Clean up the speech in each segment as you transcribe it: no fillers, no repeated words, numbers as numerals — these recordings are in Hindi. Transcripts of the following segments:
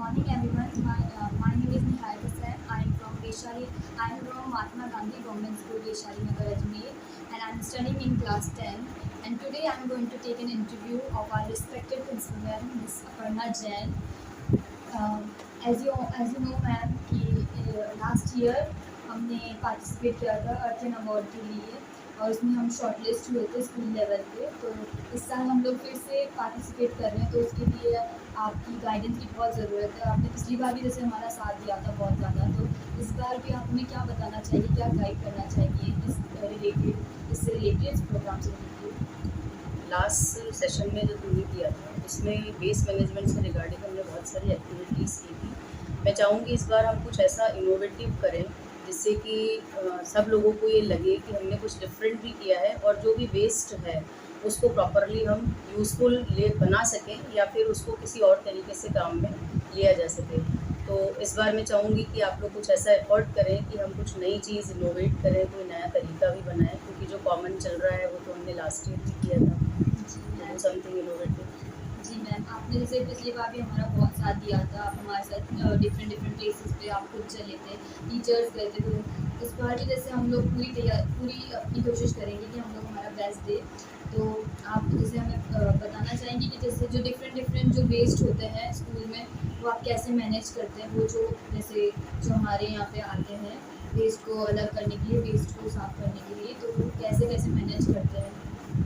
morning, everyone. My name is Nihal Hussain. I am from Vaishali. I am from Mahatma Gandhi Government School, Vaishali Nagar, Ajmer, and I am studying in class 10. And today I am going to take an interview of our respected principal, Ms. Aparna Jain. As you know, ma'am कि लास्ट ईयर हमने पार्टिसिपेट किया था अर्थ अवार्ड के लिए और उसमें हम शॉर्ट लिस्ट हुए थे स्कूल लेवल पे। तो इस साल हम लोग फिर से पार्टिसिपेट कर रहे हैं, तो उसके लिए आपकी गाइडेंस की बहुत ज़रूरत है। आपने पिछली बार भी जैसे हमारा साथ दिया था बहुत ज़्यादा, तो इस बार भी आप हमें क्या बताना चाहिए, क्या गाइड करना चाहिए इससे रिलेटेड इस प्रोग्राम से रिलेटेड। लास्ट सेशन में जो तुमने किया था उसमें वेस्ट मैनेजमेंट से रिगार्डिंग हमने बहुत सारी एक्टिविटीज़ की थी। मैं चाहूँगी इस बार हम कुछ ऐसा इनोवेटिव करें जिससे कि सब लोगों को ये लगे कि हमने कुछ डिफरेंट भी किया है और जो भी वेस्ट है उसको प्रॉपरली हम यूज़फुल बना सकें या फिर उसको किसी और तरीके से काम में लिया जा सके। तो इस बार मैं चाहूँगी कि आप लोग कुछ ऐसा एफर्ट करें कि हम कुछ नई चीज़ इनोवेट करें, कोई नया तरीका भी बनाएं, क्योंकि जो कॉमन चल रहा है वो तो हमने लास्ट ईयर भी किया था। Something innovative. जी मैम, आपने जैसे पिछली बार भी हमारा बहुत साथ दिया था। आप हमारे साथ डिफरेंट प्लेसेस पे आप खुद चले थे, टीचर्स गए थे। तो इस बार भी जैसे हम लोग पूरी अपनी कोशिश करेंगे कि हम लोग हमारा बेस्ट दें। तो आप जैसे हमें बताना चाहेंगे कि जैसे जो डिफरेंट जो वेस्ट होते हैं स्कूल में, वो आप कैसे मैनेज करते हैं। वो जो जैसे जो हमारे यहाँ पे आते हैं वेस्ट को अलग करने के लिए, वेस्ट को साफ करने के लिए, तो वो कैसे मैनेज करते हैं।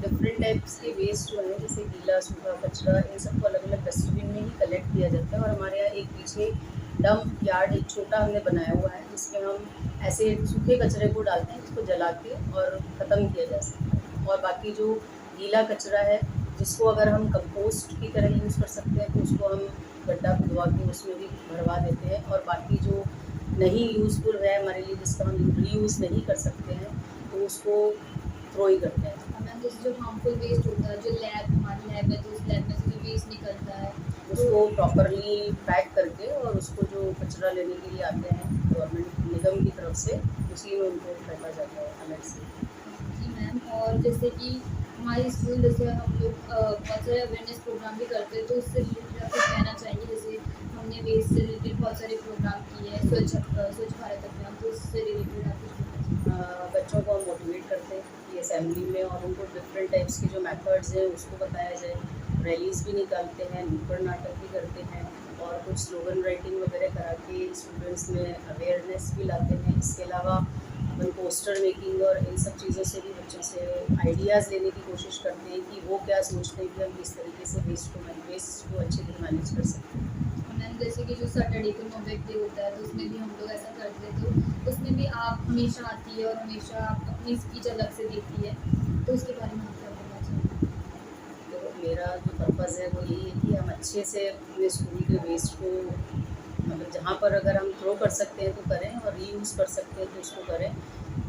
डिफरेंट टाइप्स के वेस्ट जो है जैसे गीला सूखा कचरा, इन सबको अलग अलग डस्टबिन में ही कलेक्ट किया जाता है। और हमारे यहाँ एक पीछे डंप यार्ड एक छोटा हमने बनाया हुआ है जिसमें हम ऐसे सूखे कचरे को डालते हैं जिसको जला के और ख़त्म किया जा सकता है। और बाकी जो गीला कचरा है जिसको अगर हम कंपोस्ट की तरह यूज़ कर सकते हैं तो उसको हम गड्ढा खुदवा के उसमें भी भरवा देते हैं। और बाकी जो नहीं यूज़फुल है हमारे लिए, जिसका हम रीयूज़ नहीं कर सकते हैं, तो उसको थ्रो ही करते हैं। मैम जैसे जो हार्मफुल वेस्ट होता है, जो हमारी लैब है, तो उस लैब में से जो वेस्ट निकलता है उसको प्रॉपरली पैक करके और उसको जो कचरा लेने के लिए आते हैं गवर्नमेंट निगम की तरफ से, उसी में उनको फेंका जाता है अलग से। जी मैम, और जैसे कि हमारे स्कूल जैसे हम लोग बहुत सारे अवेयरनेस प्रोग्राम भी करते हैं, तो उससे रिलेटेड आप कुछ कहना चाहेंगे। जैसे हमने वेस्ट से रिलेटेड बहुत सारे प्रोग्राम किए हैं, स्वच्छ भारत अभियान, तो उससे रिलेटेड आप कुछ कहना चाहिए। बच्चों को हम मोटिवेट करते हैं कि असेंबली में और उनको डिफरेंट टाइप्स के जो मेथड्स हैं उसको बताया जाए। रैलीज़ भी निकालते हैं, नुक्कड़ नाटक भी करते हैं और कुछ स्लोगन राइटिंग वगैरह करा के स्टूडेंट्स में अवेयरनेस भी लाते हैं। इसके अलावा अपन पोस्टर मेकिंग और इन सब चीज़ों से भी बच्चों से आइडियाज़ लेने की कोशिश करते हैं कि वो क्या सोचते हैं कि हम किस तरीके से वेस्ट को अच्छे से मैनेज कर सकते हैं। मैम जैसे कि जो सैटरडे को नो बैग डे होता है, तो उसमें भी हम लोग ऐसा करते हैं, तो उसमें भी आप हमेशा आती है और हमेशा आप अपनी स्पीच अलग से देती है, तो उसके बारे में आप क्या बोलना चाहिए। तो मेरा जो पर्पज़ है वो यही है कि हम अच्छे से अपने स्कूल के वेस्ट को, मतलब जहाँ पर अगर हम थ्रो कर सकते हैं तो करें और रीयूज़ कर सकते हैं तो उसको करें।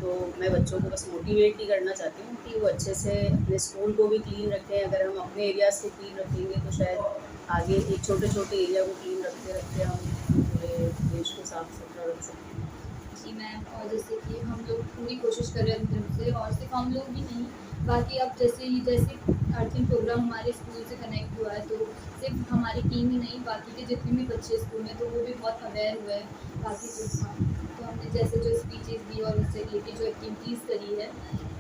तो मैं बच्चों को बस मोटिवेट ही करना चाहती हूँ कि वो अच्छे से अपने स्कूल को भी क्लीन रखें। अगर हम अपने एरियाज़ को क्लीन रखेंगे तो शायद आगे एक छोटे एरिया को क्लीन रखते रखते हम पूरे देश को साफ सुथरा रख सकते हैं। जी मैम, और जैसे कि हम लोग पूरी कोशिश कर रहे हैं अपनी तरफ से, और सिर्फ हम लोग ही नहीं, बाकी अब जैसे अर्थिंग प्रोग्राम हमारे स्कूल से कनेक्ट हुआ है, तो सिर्फ हमारी टीम ही नहीं, बाकी के जितने भी बच्चे स्कूल में, तो वो भी बहुत अवेयर हुए हैं बाकी चीज़ का। तो हमने जैसे जो स्पीचेस दी और उससे रिलेटेड जो एक्टिविटीज़ करी है,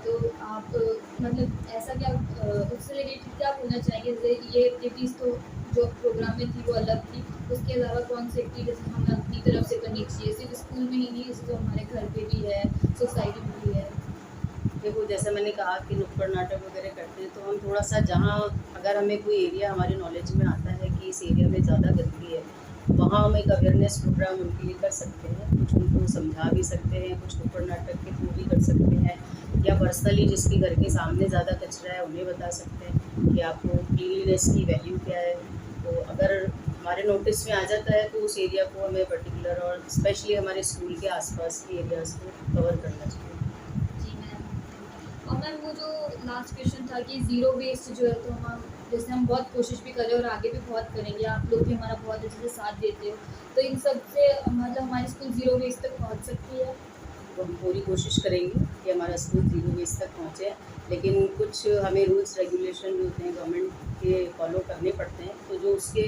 तो आप मतलब ऐसा क्या उससे रिलेटेड क्या बोलना चाहेंगे। जैसे ये एक्टिविटीज़ तो जो प्रोग्राम में थी वो अलग थी, उसके अलावा कौन सी एक्टिविटीज़ हमें अपनी तरफ से करनी चाहिए, सिर्फ स्कूल में ही नहीं, जैसे जो हमारे घर पे भी है, सोसाइटी में भी है। देखो जैसे मैंने कहा कि नुक्कड़ नाटक वगैरह करते हैं, तो हम थोड़ा सा जहाँ अगर हमें कोई एरिया हमारे नॉलेज में आता है कि इस एरिया में ज़्यादा गंदगी है, वहाँ हम एक अवेयरनेस प्रोग्राम उनके लिए कर सकते हैं। कुछ उनको समझा भी सकते हैं, कुछ नुक्कड़ नाटक के थ्रू भी कर सकते हैं, या पर्सनली जिसके घर के सामने ज़्यादा कचरा है उन्हें बता सकते हैं कि आपको क्लीनलीनेस की वैल्यू क्या है। तो अगर हमारे नोटिस में आ जाता है तो उस एरिया को हमें पर्टिकुलर और स्पेशली हमारे स्कूल के आसपास के एरियाज़ को कवर करना चाहिए। जी मैम, और मैम वो जो लास्ट क्वेश्चन था कि ज़ीरो वेस्ट जो है, तो हम जैसे हम बहुत कोशिश भी कर रहे हैं और आगे भी बहुत करेंगे, आप लोग भी हमारा बहुत अच्छे से साथ देते हो, तो इन सब से मतलब हमारी स्कूल ज़ीरो वेस्ट तक पहुँच सकती है। तो हम पूरी कोशिश करेंगे कि हमारा स्कूल ज़ीरो वेस्ट तक पहुँचे, लेकिन कुछ हमें रूल्स रेगुलेशन जो होते हैं गवर्नमेंट के फॉलो करने पड़ते हैं। तो जो उसके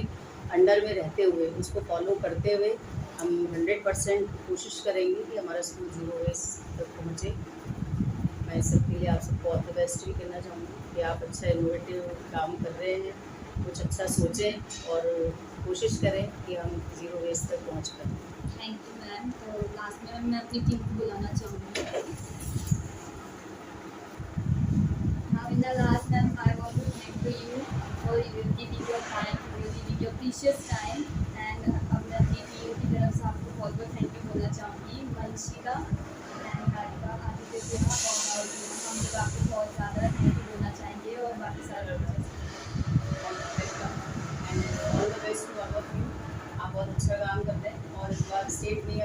अंडर में रहते हुए उसको फॉलो करते हुए हम 100% कोशिश करेंगे कि हमारा स्कूल ज़ीरो वेस्ट तक पहुँचे। मैं इस सब के लिए आप सबको ऑल द बेस्ट भी कहना चाहूँगी कि आप अच्छा इनोवेटिव काम कर रहे हैं, कुछ अच्छा सोचें और कोशिश करें कि हम ज़ीरो वेस्ट तक पहुँच पाएँ। Thank you ma'am. तो लास्ट में मैं अपनी टीम को बुलाना चाहूँगी। Now in the last ma'am, I want to thank to you for giving your time, for giving your precious time, and अब मैं अपनी टीम की तरफ से आपको बहुत बहुत थैंक यू बोलना चाहूँगी। वंशिका एंड हारिका, आदित्य सिन्हा और हम लोग आपको बहुत ज़्यादा थैंक यू बोलना चाहेंगे और बाकी सारे and all the best to all of you. आप बहुत अच्छा काम कर रहे हैं और इस बार स्टेट में